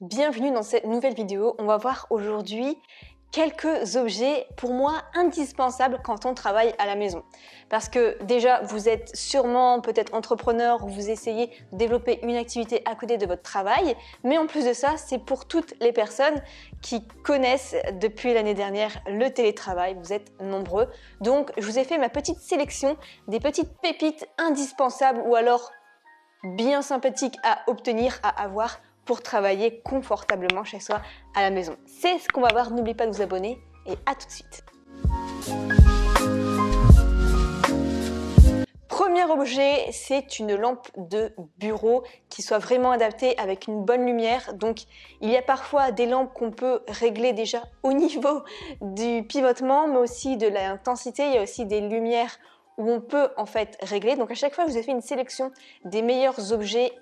Bienvenue dans cette nouvelle vidéo. On va voir aujourd'hui quelques objets pour moi indispensables quand on travaille à la maison. Parce que déjà, vous êtes sûrement peut-être entrepreneur ou vous essayez de développer une activité à côté de votre travail. Mais en plus de ça, c'est pour toutes les personnes qui connaissent depuis l'année dernière le télétravail. Vous êtes nombreux. Donc, je vous ai fait ma petite sélection des petites pépites indispensables ou alors bien sympathiques à obtenir, à avoir pour travailler confortablement chez soi à la maison. C'est ce qu'on va voir, n'oublie pas de vous abonner et à tout de suite. Premier objet, c'est une lampe de bureau qui soit vraiment adaptée avec une bonne lumière. Donc il y a parfois des lampes qu'on peut régler déjà au niveau du pivotement, mais aussi de l'intensité. Il y a aussi des lumières où on peut en fait régler. Donc à chaque fois, je vous ai fait une sélection des meilleurs objets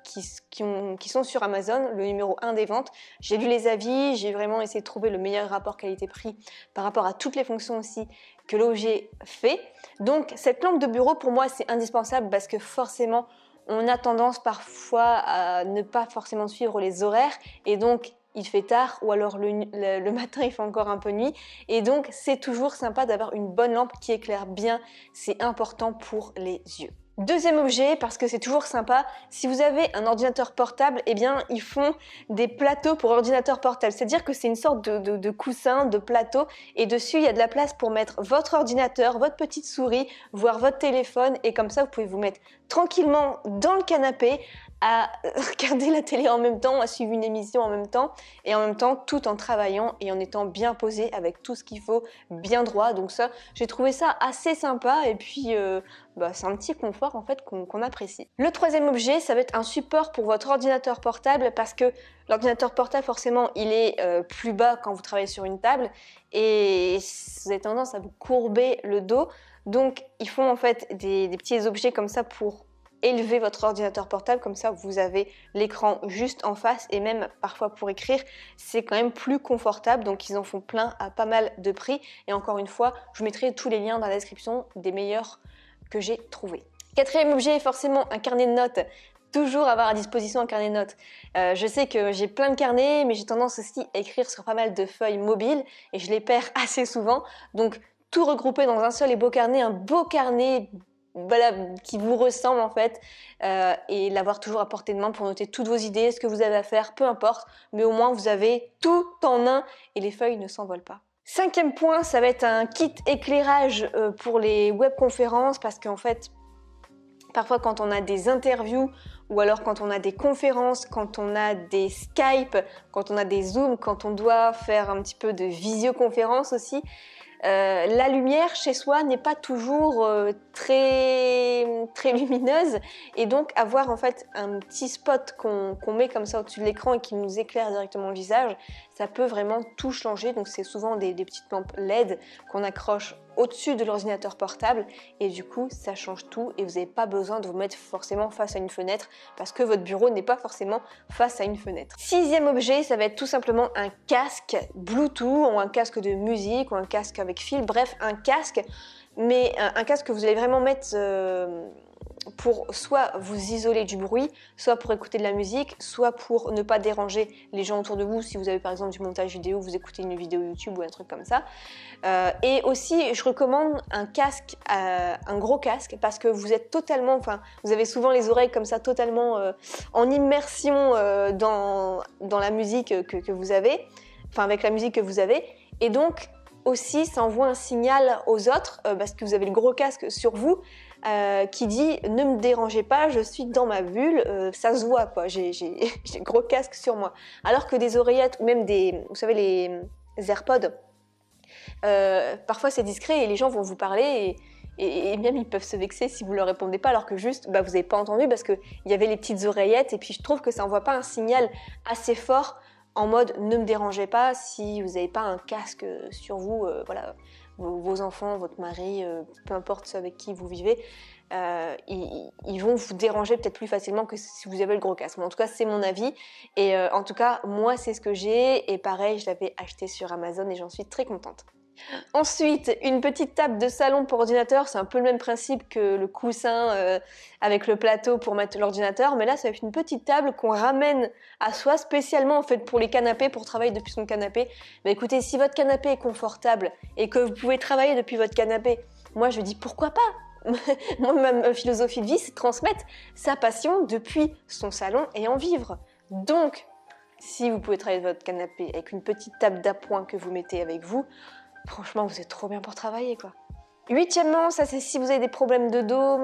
qui sont sur Amazon, le numéro 1 des ventes. J'ai lu les avis, j'ai vraiment essayé de trouver le meilleur rapport qualité-prix par rapport à toutes les fonctions aussi que l'objet fait. Donc cette lampe de bureau, pour moi, c'est indispensable parce que forcément, on a tendance parfois à ne pas forcément suivre les horaires et donc il fait tard ou alors le matin il fait encore un peu nuit et donc c'est toujours sympa d'avoir une bonne lampe qui éclaire bien, c'est important pour les yeux. Deuxième objet, parce que c'est toujours sympa, si vous avez un ordinateur portable, eh bien ils font des plateaux pour ordinateur portable, c'est-à-dire que c'est une sorte de coussin, de plateau et dessus il y a de la place pour mettre votre ordinateur, votre petite souris, voire votre téléphone et comme ça vous pouvez vous mettre tranquillement dans le canapé à regarder la télé en même temps, à suivre une émission en même temps et en même temps tout en travaillant et en étant bien posé avec tout ce qu'il faut bien droit. Donc ça, j'ai trouvé ça assez sympa et puis c'est un petit confort en fait qu'on apprécie. Le troisième objet, ça va être un support pour votre ordinateur portable parce que l'ordinateur portable forcément il est plus bas quand vous travaillez sur une table et vous avez tendance à vous courber le dos. Donc ils font en fait des petits objets comme ça pour élever votre ordinateur portable, comme ça vous avez l'écran juste en face et même parfois pour écrire c'est quand même plus confortable, donc ils en font plein à pas mal de prix et encore une fois je vous mettrai tous les liens dans la description des meilleurs que j'ai trouvés. Quatrième objet, forcément un carnet de notes. Toujours avoir à disposition un carnet de notes. Je sais que j'ai plein de carnets mais j'ai tendance aussi à écrire sur pas mal de feuilles mobiles et je les perds assez souvent, donc tout regrouper dans un seul et beau carnet, un beau carnet qui vous ressemble en fait et l'avoir toujours à portée de main pour noter toutes vos idées, ce que vous avez à faire, peu importe, mais au moins vous avez tout en un et les feuilles ne s'envolent pas. Cinquième point, ça va être un kit éclairage pour les webconférences parce qu'en fait, parfois quand on a des interviews ou alors quand on a des conférences, quand on a des Skype, quand on a des Zoom, quand on doit faire un petit peu de visioconférence aussi, la lumière chez soi n'est pas toujours très lumineuse et donc avoir en fait un petit spot qu'on met comme ça au-dessus de l'écran et qui nous éclaire directement le visage, ça peut vraiment tout changer. Donc c'est souvent des petites lampes LED qu'on accroche au-dessus de l'ordinateur portable et du coup ça change tout et vous n'avez pas besoin de vous mettre forcément face à une fenêtre parce que votre bureau n'est pas forcément face à une fenêtre. Sixième objet, ça va être tout simplement un casque Bluetooth ou un casque de musique ou un casque avec fil, bref un casque, mais un casque que vous allez vraiment mettre pour soit vous isoler du bruit, soit pour écouter de la musique, soit pour ne pas déranger les gens autour de vous si vous avez par exemple du montage vidéo, vous écoutez une vidéo YouTube ou un truc comme ça. Et aussi je recommande un casque, un gros casque parce que vous êtes totalement, vous avez souvent les oreilles comme ça totalement en immersion dans la musique que vous avez, avec la musique que vous avez et donc aussi ça envoie un signal aux autres parce que vous avez le gros casque sur vous qui dit ne me dérangez pas, je suis dans ma bulle, ça se voit quoi, j'ai le gros casque sur moi. Alors que des oreillettes ou même vous savez les AirPods, parfois c'est discret et les gens vont vous parler et même ils peuvent se vexer si vous leur répondez pas alors que juste vous n'avez pas entendu parce qu'il y avait les petites oreillettes et puis je trouve que ça envoie pas un signal assez fort en mode ne me dérangez pas si vous n'avez pas un casque sur vous, voilà, vos enfants, votre mari, peu importe ceux avec qui vous vivez, ils vont vous déranger peut-être plus facilement que si vous avez le gros casque. Mais en tout cas, c'est mon avis et en tout cas, moi, c'est ce que j'ai et pareil, je l'avais acheté sur Amazon et j'en suis très contente. Ensuite, une petite table de salon pour ordinateur, c'est un peu le même principe que le coussin avec le plateau pour mettre l'ordinateur, mais là ça va être une petite table qu'on ramène à soi spécialement en fait pour les canapés, pour travailler depuis son canapé. Bah écoutez, si votre canapé est confortable et que vous pouvez travailler depuis votre canapé, moi je dis pourquoi pas. Moi, ma philosophie de vie, c'est de transmettre sa passion depuis son salon et en vivre. Donc, si vous pouvez travailler de votre canapé avec une petite table d'appoint que vous mettez avec vous, franchement, vous êtes trop bien pour travailler, quoi. Huitièmement, ça c'est si vous avez des problèmes de dos,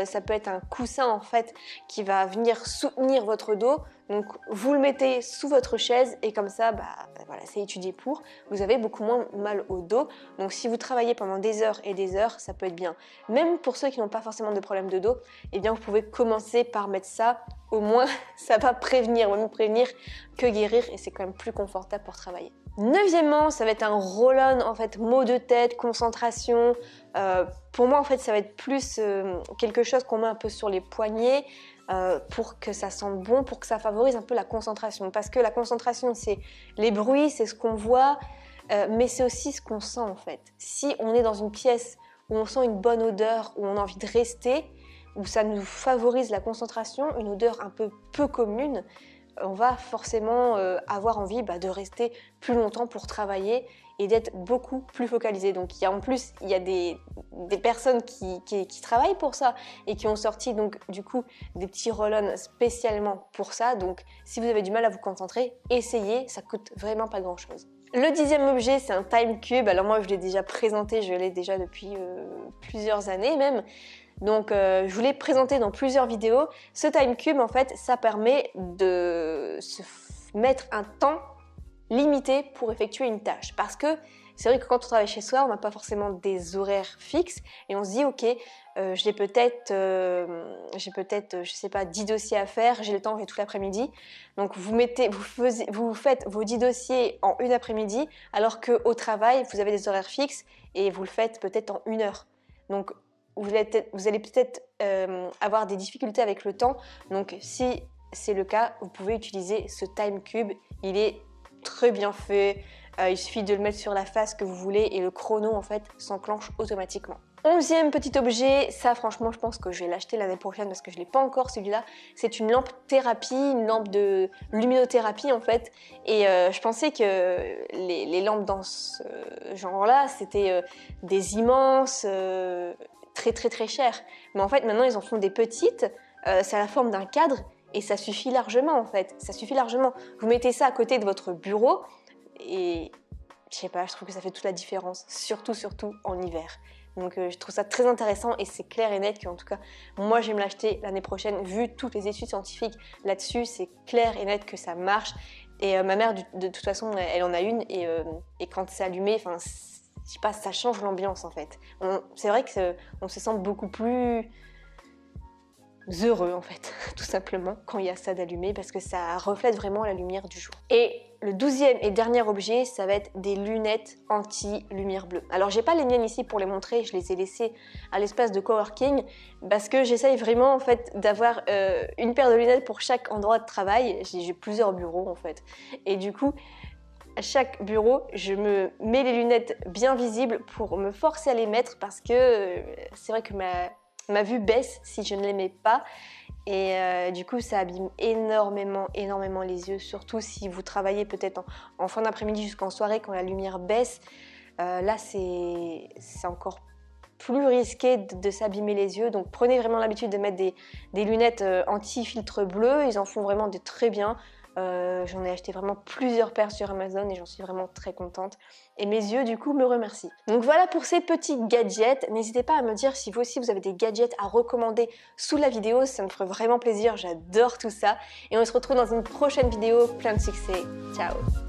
ça peut être un coussin en fait qui va venir soutenir votre dos. Donc vous le mettez sous votre chaise et comme ça, voilà, c'est étudié pour. Vous avez beaucoup moins mal au dos. Donc si vous travaillez pendant des heures et des heures, ça peut être bien. Même pour ceux qui n'ont pas forcément de problème de dos, eh bien vous pouvez commencer par mettre ça. Au moins, ça va prévenir, mieux prévenir que guérir et c'est quand même plus confortable pour travailler. Neuvièmement, ça va être un roll-on, en fait, maux de tête, concentration. Pour moi, en fait, ça va être plus quelque chose qu'on met un peu sur les poignets pour que ça sente bon, pour que ça favorise un peu la concentration. Parce que la concentration, c'est les bruits, c'est ce qu'on voit, mais c'est aussi ce qu'on sent, en fait. Si on est dans une pièce où on sent une bonne odeur, où on a envie de rester, où ça nous favorise la concentration, une odeur un peu commune, on va forcément avoir envie de rester plus longtemps pour travailler et d'être beaucoup plus focalisé. Donc en plus, il y a des personnes qui travaillent pour ça et qui ont sorti donc du coup des petits roll-on spécialement pour ça. Donc si vous avez du mal à vous concentrer, essayez, ça coûte vraiment pas grand-chose. Le 10e objet, c'est un time cube. Alors moi, je l'ai déjà présenté, je l'ai déjà depuis plusieurs années même. Donc je vous l'ai présenté dans plusieurs vidéos. Ce time cube, en fait, ça permet de se mettre un temps limité pour effectuer une tâche. Parce que c'est vrai que quand on travaille chez soi, on n'a pas forcément des horaires fixes et on se dit ok, j'ai peut-être, je sais pas, 10 dossiers à faire, j'ai le temps, j'ai tout l'après-midi. Donc vous faites vos 10 dossiers en une après-midi, alors qu'au travail, vous avez des horaires fixes et vous le faites peut-être en 1 heure. Donc vous allez peut-être avoir des difficultés avec le temps. Donc si c'est le cas, vous pouvez utiliser ce time cube. Il est très bien fait. Il suffit de le mettre sur la face que vous voulez et le chrono en fait s'enclenche automatiquement. 11e petit objet, ça franchement je pense que je vais l'acheter l'année prochaine parce que je ne l'ai pas encore celui-là. C'est une lampe thérapie, une lampe de luminothérapie en fait. Et je pensais que les lampes dans ce genre-là, c'était des immenses, très chères. Mais en fait maintenant ils en font des petites, c'est à la forme d'un cadre et ça suffit largement en fait. Ça suffit largement. Vous mettez ça à côté de votre bureau. Et je sais pas, je trouve que ça fait toute la différence, surtout en hiver. Donc je trouve ça très intéressant et c'est clair et net qu'en tout cas, moi je vais me l'acheter l'année prochaine. Vu toutes les études scientifiques là-dessus, c'est clair et net que ça marche. Et ma mère, de toute façon, elle en a une et quand c'est allumé, enfin, je sais pas, ça change l'ambiance en fait. C'est vrai qu'on se sent beaucoup plus heureux en fait, tout simplement, quand il y a ça d'allumé parce que ça reflète vraiment la lumière du jour. Et le 12e et dernier objet, ça va être des lunettes anti-lumière bleue. Alors j'ai pas les miennes ici pour les montrer, je les ai laissées à l'espace de coworking parce que j'essaye vraiment en fait d'avoir une paire de lunettes pour chaque endroit de travail. J'ai plusieurs bureaux en fait. Et du coup, à chaque bureau, je me mets les lunettes bien visibles pour me forcer à les mettre parce que c'est vrai que ma vue baisse si je ne les mets pas et du coup ça abîme énormément les yeux, surtout si vous travaillez peut-être en fin d'après-midi jusqu'en soirée quand la lumière baisse. Là c'est encore plus risqué de s'abîmer les yeux, donc prenez vraiment l'habitude de mettre des lunettes anti-filtre bleu, ils en font vraiment des très bien. J'en ai acheté vraiment plusieurs paires sur Amazon et j'en suis vraiment très contente. Et mes yeux, du coup, me remercient. Donc voilà pour ces petits gadgets. N'hésitez pas à me dire si vous aussi vous avez des gadgets à recommander sous la vidéo. Ça me ferait vraiment plaisir. J'adore tout ça. Et on se retrouve dans une prochaine vidéo. Plein de succès. Ciao!